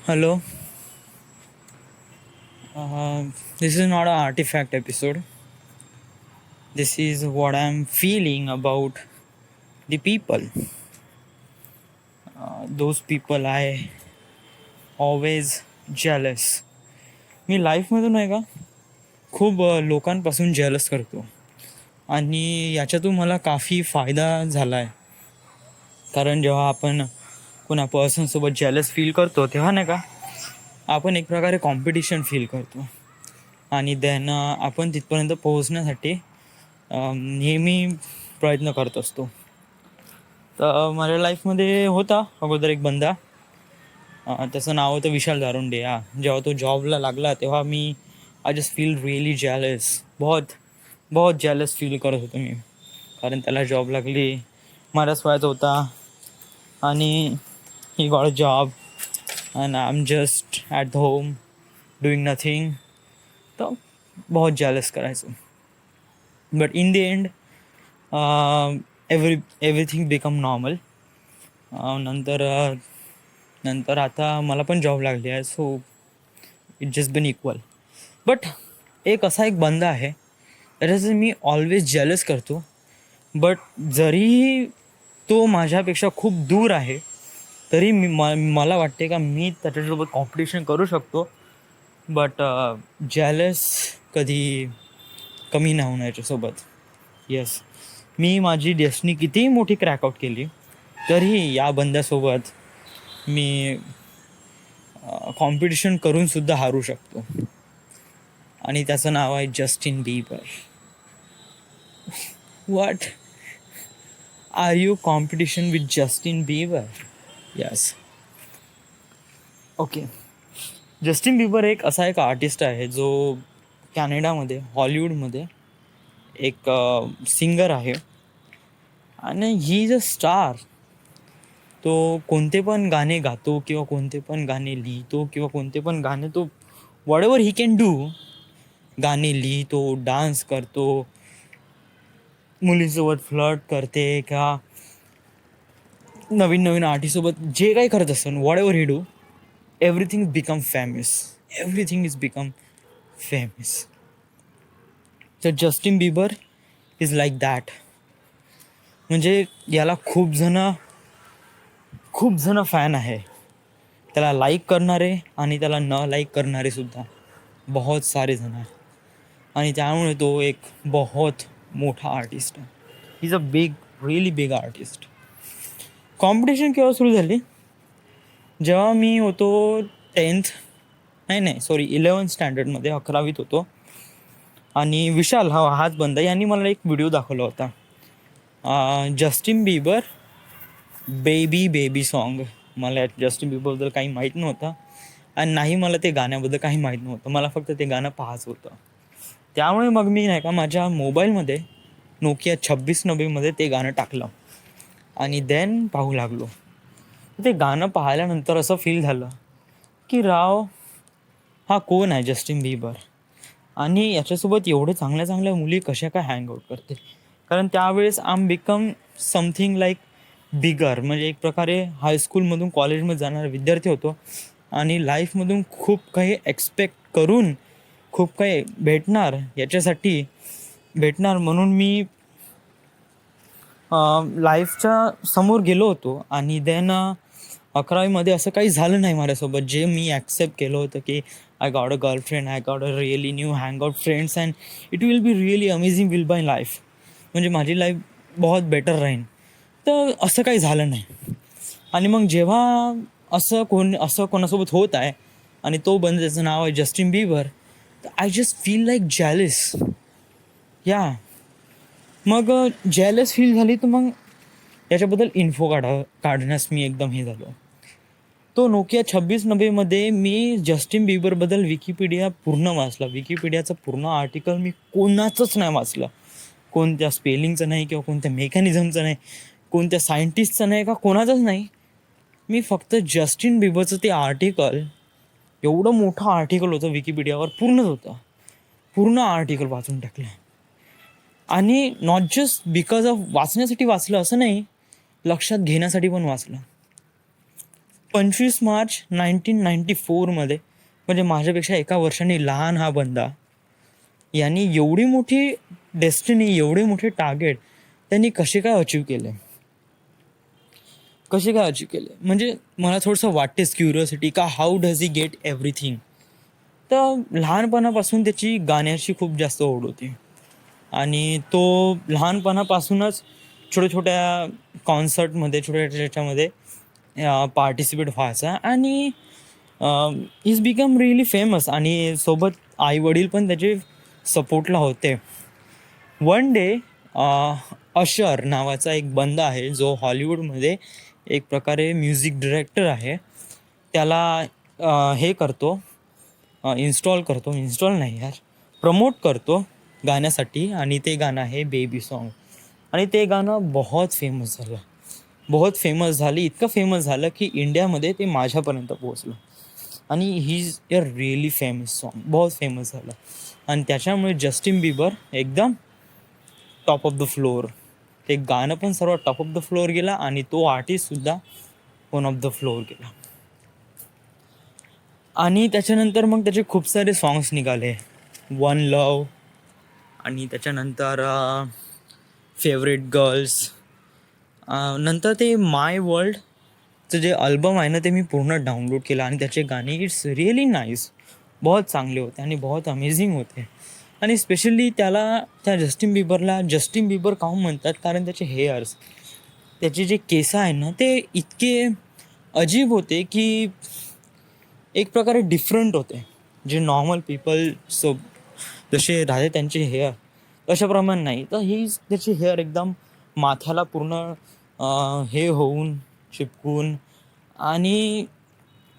Hello. This is not an artifact episode. This is what I'm feeling about the people. Those people I always jealous. मी लाईफमधून नाही का खूप लोकांपासून jealous करतो आणि याच्यातून मला काफी फायदा झाला आहे. कारण जेव्हा आपण कोणा पर्सनसोबत जेलस फील करतो तेव्हा नाही का आपण एक प्रकारे कॉम्पिटिशन फील करतो आणि देन आपण तिथपर्यंत पोहोचण्यासाठी नेहमी प्रयत्न करत असतो. तर माझ्या लाईफमध्ये होता अगोदर एक बंदा, त्याचं नाव होतं विशाल दारुंडे. जेव्हा तो जॉबला लागला तेव्हा मी I just feel really jealous, बहुत बहुत जॅलस फील करत होतो मी. कारण त्याला जॉब लागली, माझ्याच वयाचा होता आणि he got a job and I am just at the home doing nothing. तर बहुत जॅलस करायचो. But in the end everything become normal. नंतर आता मला पण जॉब लागली आहे, so it just been equal. But एक बंदा आहे त्याच्याचं मी ऑलवेज जेलस करतो. बट जरी तो माझ्यापेक्षा खूप दूर आहे तरी मला वाटते का मी त्याच्यासोबत कॉम्पिटिशन करू शकतो. बट जेलस कधी कमी नाही होणार याच्यासोबत. येस, मी माझी डेस्टिनी कितीही मोठी क्रॅकआउट केली तरीही या बंद्यासोबत मी कॉम्पिटिशन करूनसुद्धा हारू शकतो. आणि त्याचं नाव आहे Justin Bieber. What are you competition with Justin Bieber? Yes. Okay. Justin Bieber एक आर्टिस्ट आहे जो कॅनडामध्ये, हॉलिवूडमध्ये एक सिंगर आहे आणि ही इज अ स्टार. तो कोणते पण गाणे गातो किंवा कोणते पण गाणे लिहितो किंवा कोणते पण गाणे तो what ever he can do. गाणे लिहितो, डान्स करतो, मुलींसोबत फ्लर्ट करते किंवा नवीन नवीन आर्टिस्टसोबत जे काही करत असतं, whatever he do, everything become famous. Everything is become famous. तर Justin Bieber is like that. म्हणजे याला खूप जण फॅन आहे. त्याला लाईक करणारे आणि त्याला न लाईक करणारे सुद्धा बहुत सारे जण आहे. आणि त्यामुळे तो एक बहुत मोठा आर्टिस्ट आहे. ही is a really big artist. Competition केव्हा सुरू झाली? जेव्हा मी होतो 11th स्टँडर्डमध्ये, 11वीत होतो. आणि विशाल हाच बंदा यांनी मला एक व्हिडिओ दाखवला होता, Justin Bieber baby baby song. मला जस्टिन बिबरबद्दल काही माहीत नव्हतं आणि नाही मला ते गाण्याबद्दल काही माहीत नव्हतं. मला फक्त ते गाणं पाहायचं होतं. त्यामुळे मग मी नाही का माझ्या मोबाईलमध्ये नोकिया 2690मध्ये ते गाणं टाकलं आणि देन पाहू लागलो. ते गाणं पाहिल्यानंतर असं फील झालं की हा कोण आहे जस्टिन बिबर आणि याच्यासोबत एवढे चांगल्या चांगल्या मुली कशा काय हँगआउट करते. कारण त्यावेळेस आम बिकम समथिंग लाईक बिगर. म्हणजे एक प्रकारे हायस्कूलमधून कॉलेजमध्ये जाणारा विद्यार्थी होतो आणि लाईफमधून खूप काही एक्सपेक्ट करून खूप काही भेटणार म्हणून मी लाईफच्या समोर गेलो होतो. आणि देन 11वीमध्ये असं काही झालं नाही माझ्यासोबत जे मी ॲक्सेप्ट केलं होतं की I got a girlfriend, I got a really new hangout friends and it will be really amazing will buy life. म्हणजे माझी लाईफ बहुत बेटर राहील. तर असं काही झालं नाही. आणि मग जेव्हा असं कोणासोबत होत आहे आणि तो बंद त्याचं नाव आहे जस्टिन बिबर, तर I just feel like jealous. या मग जॅलस फील झाली तर मग याच्याबद्दल इन्फो काढण्यास मी एकदम हे झालो. तो नोकिया 2690मध्ये मी जस्टिन बिबरबद्दल विकिपीडिया पूर्ण वाचला. विकिपीडियाचं पूर्ण आर्टिकल मी कोणाचंच नाही वाचलं. कोणत्या स्पेलिंगचं नाही किंवा कोणत्या मेकॅनिझमचं नाही, कोणत्या सायंटिस्टचं नाही का कोणाचंच नाही. मी फक्त जस्टिन बिबरचं ते आर्टिकल, एवढं मोठं आर्टिकल होतं विकिपीडियावर, पूर्णच होतं. पूर्ण आर्टिकल वाचून टाकलं. आणि नॉट जस्ट बिकॉज ऑफ वाचण्यासाठी वाचलं असं नाही, लक्षात घेण्यासाठी पण वाचलं. 25 मार्च 1994मध्ये, म्हणजे माझ्यापेक्षा एका वर्षाने लहान हा बंदा, यांनी एवढी मोठी डेस्टिनी, एवढे मोठे टार्गेट त्यांनी कसे काय अचीव केले, कसे काय अचीव केले. म्हणजे मला थोडंसं वाटतेच क्युरिओसिटी का how does he get everything. तर लहानपणापासून त्याची गाण्याची खूप जास्त ओढ होती आणि तो लहानपणापासूनच छोट्या छोट्या कॉन्सर्टमध्ये, छोट्या छोट्या याच्यामध्ये पार्टिसिपेट व्हायचा आणि इज बिकम रिअली फेमस. आणि सोबत आई वडील पण त्याचे सपोर्टला होते. वन डे अशर नावाचा एक बंदा आहे जो हॉलिवूडमध्ये एक प्रकारे म्युझिक डिरेक्टर आहे. त्याला हे करतो, इन्स्टॉल नाही यार, प्रमोट करतो गाण्यासाठी. आणि ते गाणं आहे बेबी सॉन्ग. आणि ते गाणं बहुत फेमस झालं, इतकं फेमस झालं की इंडियामध्ये ते माझ्यापर्यंत पोहोचलं. आणि ही is a really famous song, बहुत फेमस झालं. आणि त्याच्यामुळे जस्टिन बिबर एकदम टॉप ऑफ द फ्लोअर, ते गाणं पण सर्व टॉप ऑफ द फ्लोअर गेला आणि तो आर्टिस्टसुद्धा वन ऑफ द फ्लोअर गेला. आणि त्याच्यानंतर मग त्याचे खूप सारे सॉंग्स निघाले, वन लव, आणि त्याच्यानंतर फेवरेट गर्ल्स, नंतर ते माय वर्ल्डचं जे अल्बम आहे ना ते मी पूर्ण डाउनलोड केलं. आणि त्याचे गाणे इट्स रिअली नाईस, बहुत चांगले होते आणि बहुत अमेझिंग होते. आणि स्पेशली त्या जस्टिन बिबरला जस्टिन बिबर काहून म्हणतात, कारण त्याचे हेअर्स, त्याचे जे केस आहे ना ते इतके अजीब होते की एक प्रकारे डिफरंट होते. जे नॉर्मल पीपल जसे राहते त्यांचे हेअर तशाप्रमाणे नाही. तर त्याचे हेअर एकदम माथ्याला पूर्ण हे होऊन चिपकून, आणि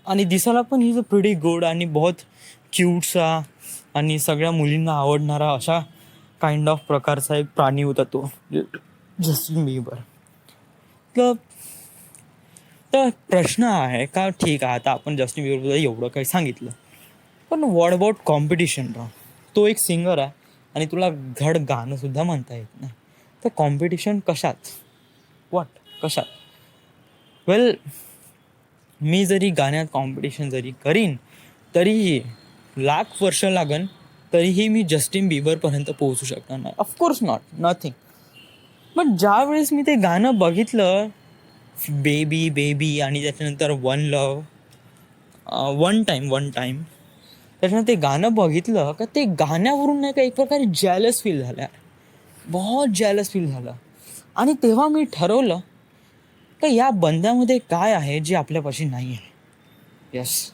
आणि दिसायला पण ही इज अ प्रिटी गुड आणि बहुत क्यूटसा आणि सगळ्या मुलींना आवडणारा अशा काइंड ऑफ प्रकारचा एक प्राणी होता तो जस्टिन बिबर. तर तर प्रश्न आहे का, ठीक आहे आता आपण जस्टिन बिबरबद्दल एवढं काही सांगितलं, पण व्हॉट अबाउट कॉम्पिटिशन राव. तो एक सिंगर आहे आणि तुला धड गाणंसुद्धा म्हणता येत नाही. तर कॉम्पिटिशन कशात, कशात? वेल, मी जरी गाण्यात कॉम्पिटिशन जरी करीन तरीही लाख वर्ष लागन, तरीही मी जस्टिन बिबरपर्यंत पोहोचू शकणार नाही. Of course not, nothing. पण ज्या वेळेस मी ते गाणं बघितलं, बेबी बेबी, आणि त्याच्यानंतर वन लव, वन टाईम, त्याच्यानंतर ते गाणं बघितलं का ते गाण्यावरून नाही का एक प्रकारे जॅलस फील झालं, बहुत जॅलस फील झालं. आणि तेव्हा मी ठरवलं का या बंद्यामध्ये काय आहे जे आपल्यापाशी नाही आहे. यस,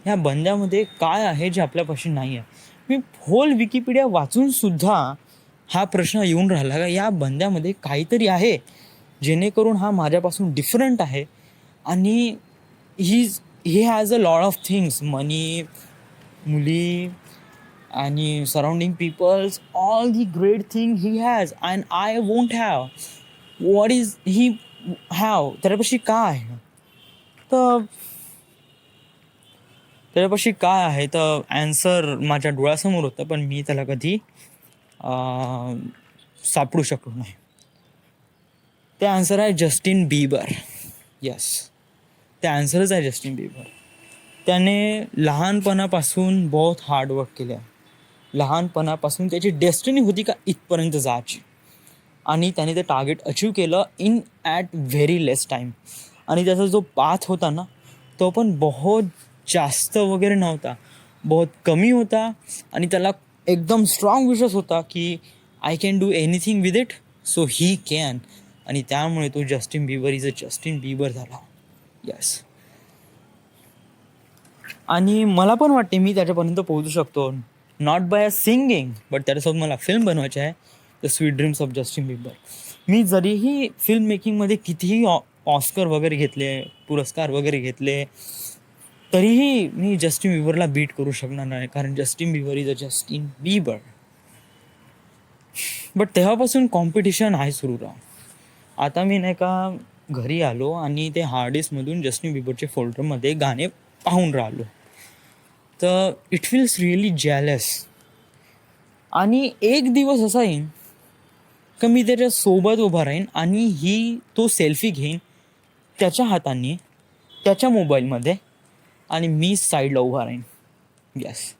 ह्या बंद्यामध्ये काय आहे जे आपल्यापाशी नाही आहे. मी होल विकिपीडिया वाचून सुद्धा हा प्रश्न येऊन राहिला का या बंद्यामध्ये काहीतरी आहे जेणेकरून हा माझ्यापासून डिफरंट आहे. आणि he has a lot of things, money, मुली आणि surrounding peoples, all the great thing he has and I won't have. What is he have, त्याच्यापाशी काय आहे? तर त्याच्यापाशी काय आहे तर ॲन्सर माझ्या डोळ्यासमोर होतं, पण मी त्याला कधी सापडू शकलो नाही. ते आन्सर आहे जस्टिन बिबर. यस, ते आन्सरच आहे जस्टिन बिबर. त्याने लहानपणापासून बहुत हार्डवर्क केलं. लहानपणापासून त्याची डेस्टिनी होती का इथपर्यंत जायची, आणि त्याने ते टार्गेट अचीव केलं in at very less time. आणि त्याचा जो पाथ होता ना तो पण बहुत जास्त वगैरे नव्हता, बहुत कमी होता. आणि त्याला एकदम स्ट्रॉंग विश्वास होता की I can do anything with it, so he can. आणि त्यामुळे तो Justin Bieber is a Justin Bieber झाला. यस, आणि मला पण वाटते मी त्याच्यापर्यंत पोहोचू शकतो, not by a singing, but त्याच्यासोबत मला फिल्म बनवायची आहे, the sweet dreams of Justin Bieber. मी जरीही फिल्म मेकिंगमध्ये कितीही ऑस्कर वगैरे घेतले, पुरस्कार वगैरे घेतले, तरीही मी जस्टिन बिबरला बीट करू शकणार नाही, कारण Justin Bieber is a Justin Bieber. But तेव्हापासून कॉम्पिटिशन आहे सुरू राहा. आता मी नाही का घरी आलो आणि ते हार्ड डिस्कमधून जस्टिन बिबरचे फोल्डरमध्ये गाणे पाहून राहिलो, तर इट फील्स रिअली जॅलस. आणि एक दिवस असा येईन का मी त्याच्यासोबत उभा राहीन आणि तो सेल्फी घेईन त्याच्या हाताने त्याच्या मोबाईलमध्ये आणि मी साईडला उभा राहीन. येस,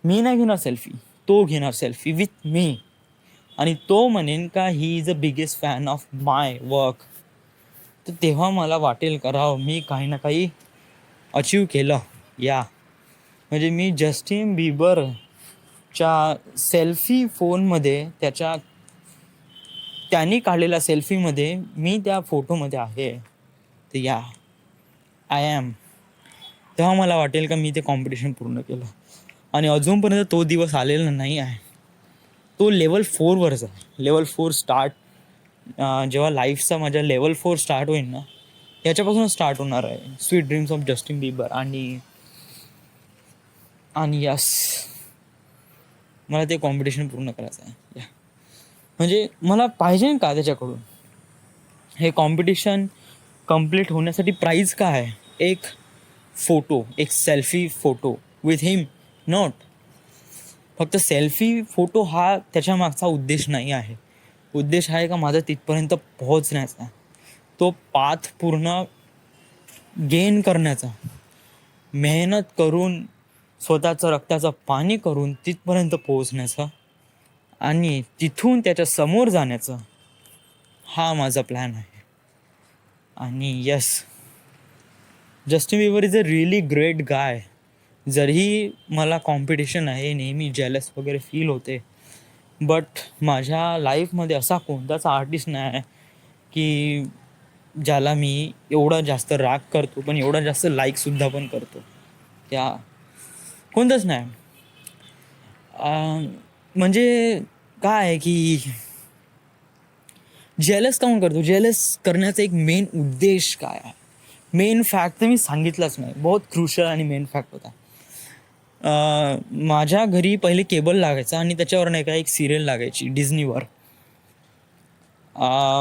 मी नाही घेणार सेल्फी, तो घेणार सेल्फी विथ मी. आणि तो म्हणेन का ही is a biggest fan of my work. तर तेव्हा मला वाटेल करावं मी काही ना काही अचीव केलं. या म्हणजे मी जस्टिन बिबरच्या सेल्फी फोनमध्ये, त्यांनी काढलेल्या सेल्फीमध्ये मी त्या फोटोमध्ये आहे. तर या आय ॲम. तेव्हा मला वाटेल का मी ते कॉम्पिटिशन पूर्ण केलं. आणि अजूनपर्यंत तो दिवस आलेला नाही आहे. तो लेवल 4वरचा. लेवल 4 स्टार्ट जेव्हा लाईफचा माझ्या लेवल 4 स्टार्ट होईल ना, याच्यापासून स्टार्ट होणार आहे sweet dreams of Justin Bieber. आणि यस, मला ते कॉम्पिटिशन पूर्ण करायचं आहे. या म्हणजे मला पाहिजे का त्याच्याकडून हे कॉम्पिटिशन कम्प्लीट होण्यासाठी प्राईज काय आहे? एक फोटो, एक selfie photo with him. Not फक्त सेल्फी फोटो हा त्याच्या मागचा उद्देश नाही आहे. उद्देश आहे का माझा तिथपर्यंत पोहोचण्याचा, तो पाथ पूर्ण गेन करण्याचा, मेहनत करून स्वतःचं रक्ताचं पाणी करून तिथपर्यंत पोहोचण्याचा आणि तिथून त्याच्या समोर जाण्याचा, हा माझा प्लॅन आहे. आणि yes, Justin Bieber is a really great guy. जरीही मला कॉम्पिटिशन आहे, नेहमी जेलस वगैरे फील होते, बट माझ्या लाईफमध्ये असा कोणताच आर्टिस्ट नाही आहे की ज्याला मी एवढा जास्त राग करतो पण एवढा जास्त लाईकसुद्धा पण करतो. त्या कोणतंच नाही. म्हणजे काय आहे की जेलस काऊन करतो? जेलस करण्याचा एक मेन उद्देश काय आहे? मेन फॅक्ट तर मी सांगितलंच नाही. बहुत क्रुशल आणि मेन फॅक्ट होता. माझ्या घरी पहिले केबल लागायचा आणि त्याच्यावर नाही का एक सिरियल लागायची डिझनीवर,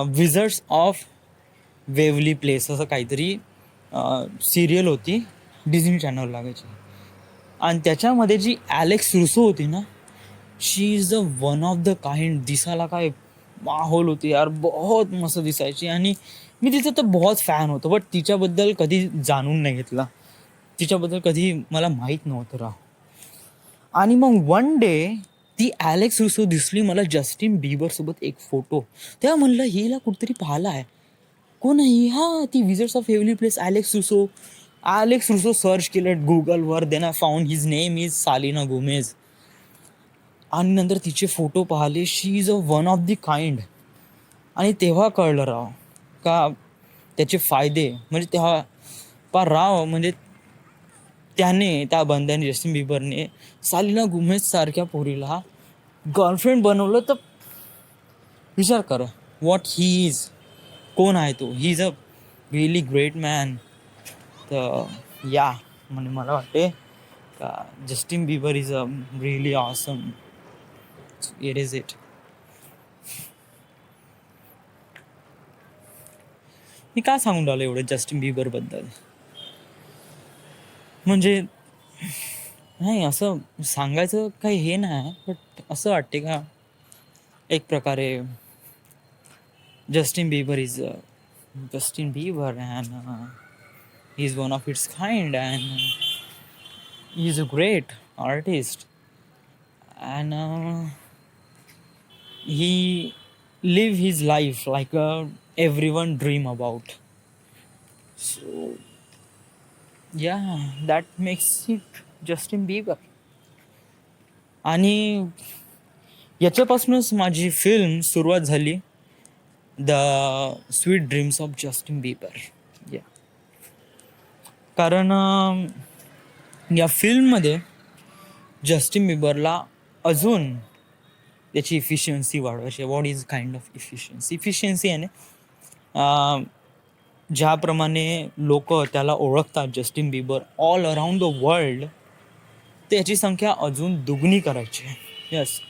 विझर्ड्स ऑफ वेवली प्लेस असं काहीतरी सिरियल होती, डिझनी चॅनल लागायची. आणि त्याच्यामध्ये जी ॲलेक्स रुसो होती ना, she is the one of the kind. दिसायला काय माहोल होती यार, बहुत मस्त दिसायची. आणि मी तिचं तर बहुत फॅन होतो, बट तिच्याबद्दल कधी जाणून नाही घेतला, तिच्याबद्दल कधी मला माहीत नव्हतं राव. आणि मग वन डे ती ॲलेक्स रुसो दिसली मला जस्टिन बिबरसोबत एक फोटो. तेव्हा म्हणलं हिला कुठतरी पाहिला आहे, कोण आहे? हा, ती wizards of Waverly Place Alex Russo. Alex Russo search केलं गुगलवर, then I found his name is Selena Gomez. आणि नंतर तिचे फोटो पाहिले, she is a one of the kind. आणि तेव्हा कळलं राव का त्याचे फायदे. म्हणजे तेव्हा राव म्हणजे त्या बंद्याने, जस्टिन बिबरने सालिना गोमेज सारख्या पोरीला गर्लफ्रेंड बनवलं. तर विचार कर व्हॉट ही इज, कोण आहे तो. He is a really great man. तर या म्हणजे मला वाटते का Justin Bieber is a really awesome. It is it. मी का सांगून राहिलो एवढं जस्टिन बिबरबद्दल? म्हणजे नाही, असं सांगायचं काही हे नाही, बट असं वाटते का एक प्रकारे Justin Bieber is Justin Bieber and he is one of its kind and he is a great artist and he live his life like everyone dream about. So yeah, that makes it Justin Bieber. आणि याच्यापासूनच माझी film सुरुवात झाली, the sweet dreams of Justin Bieber. या कारण या फिल्ममध्ये Justin बिबरला अजून त्याची इफिशियन्सी वाढवायची. What is kind of efficiency आहे ना, ज्याप्रमाणे लोक त्याला ओळखतात Justin Bieber all around the world, त्याची संख्या अजून दुगणी करायची. Yes,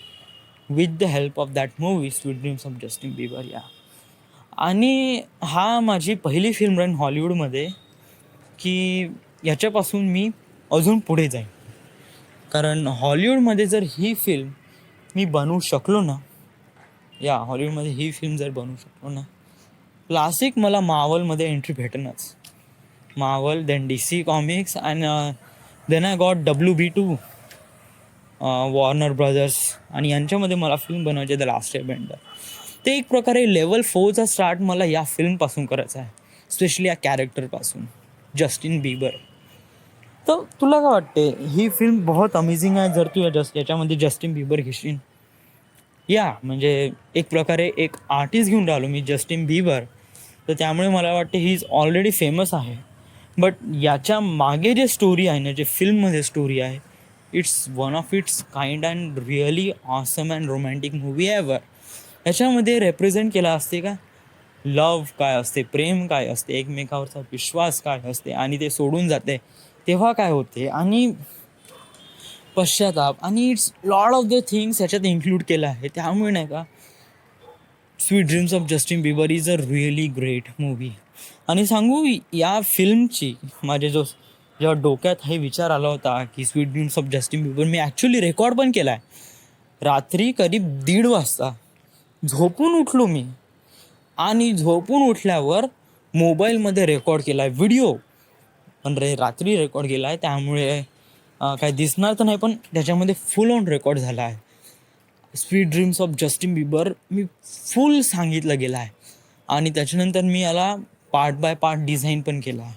with the help of that movie sweet dreams of Justin Bieber. या आणि हा माझी पहिली फिल्म राहील हॉलिवूडमध्ये की याच्यापासून मी अजून पुढे जाईन. कारण हॉलिवूडमध्ये जर ही फिल्म मी बनवू शकलो ना, या हॉलिवूडमध्ये ही फिल्म जर बनवू शकलो ना, क्लासिक मला मार्वलमध्ये एंट्री भेटणंच. Marvel, then DC Comics, and then I got WB2, Warner Brothers, आणि यांच्यामध्ये मला फिल्म बनवायचे द लास्ट एअरबेंडर. ते एक प्रकारे लेवल 4चा स्टार्ट मला या फिल्मपासून करायचा आहे, स्पेशली या कॅरेक्टरपासून, जस्टिन बिबर. तर तुला काय वाटते, ही फिल्म बहुत अमेझिंग आहे जर तू याच्यामध्ये जस्टिन बिबर घेशील. म्हणजे एक प्रकारे एक आर्टिस्ट घेऊन राहिलो मी, जस्टिन बिबर, तर त्यामुळे मला वाटते ही इज ऑलरेडी फेमस आहे. बट याच्या मागे जे स्टोरी आहे ना, जे फिल्ममध्ये स्टोरी आहे, it's one of its kind and really awesome and romantic movie ever. याच्यामध्ये रेप्रेझेंट केला असते का लव्ह काय असते, प्रेम काय असते, एकमेकावरचा विश्वास काय असते, आणि ते सोडून जाते तेव्हा काय होते, आणि पश्चाताप, आणि it's lot of the things याच्यात इन्क्लूड केलं आहे. त्यामुळे नाही का, sweet dreams of Justin Bieber is a really great movie. आणि सांगू, या फिल्मची जेव्हा डोक्यात हे विचार आला होता की sweet dreams of Justin Bieber, me actually record पण केला आहे. रात्री करीब 1:30 वाजता झोपून उठलो मी, आणि झोपून उठल्यावर मोबाईलमध्ये रेकॉर्ड केला आहे व्हिडिओ. पण रात्री रेकॉर्ड केला आहे, त्यामुळे काय दिसणार तर नाही, पण त्याच्यामध्ये फुल ऑन रेकॉर्ड झाला आहे. Sweet dreams of Justin Bieber मी फुल सांगितलं गेलं आहे, आणि त्याच्यानंतर मी याला पार्ट बाय पार्ट डिझाईन पण केला आहे.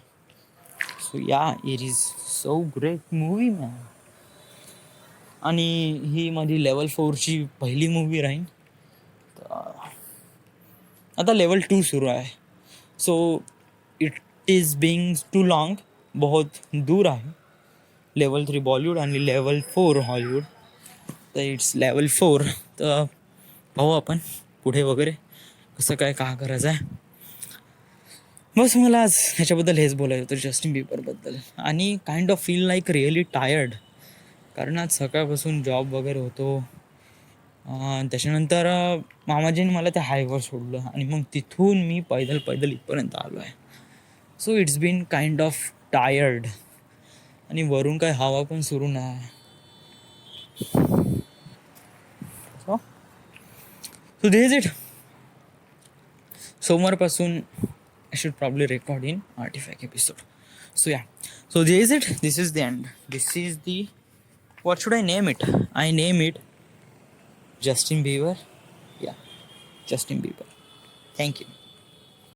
So it is so great movie man. आणि ही माझी लेवल 4ची पहिली मूवी राहील. आता लेवल 2 सुरू आहे. So it is being too long, बहुत दूर आहे. लेवल 3 बॉलिवूड आणि लेवल 4 हॉलिवूड. तर इट्स लेवल 4. तर पाहू आपण पुढे वगैरे कसं काय करायचं आहे. बस मला आज ह्याच्याबद्दल हेच बोलायचं होतं, जस्टिन बिबरबद्दल. आणि kind of feel like really tired, कारण आज सकाळपासून जॉब वगैरे होतो. त्याच्यानंतर मामाजीने मला त्या हायवर सोडलं, आणि मग तिथून मी पैदल इथपर्यंत आलो आहे. So it's been kind of tired, आणि वरून काय हवा पण सुरू नाही. So this it. सोमवारपासून I should probably record in Artifact episode. So this is it. This is the end. This is the, what should I name it? I name it Justin Bieber. Yeah, Justin Bieber. Thank you.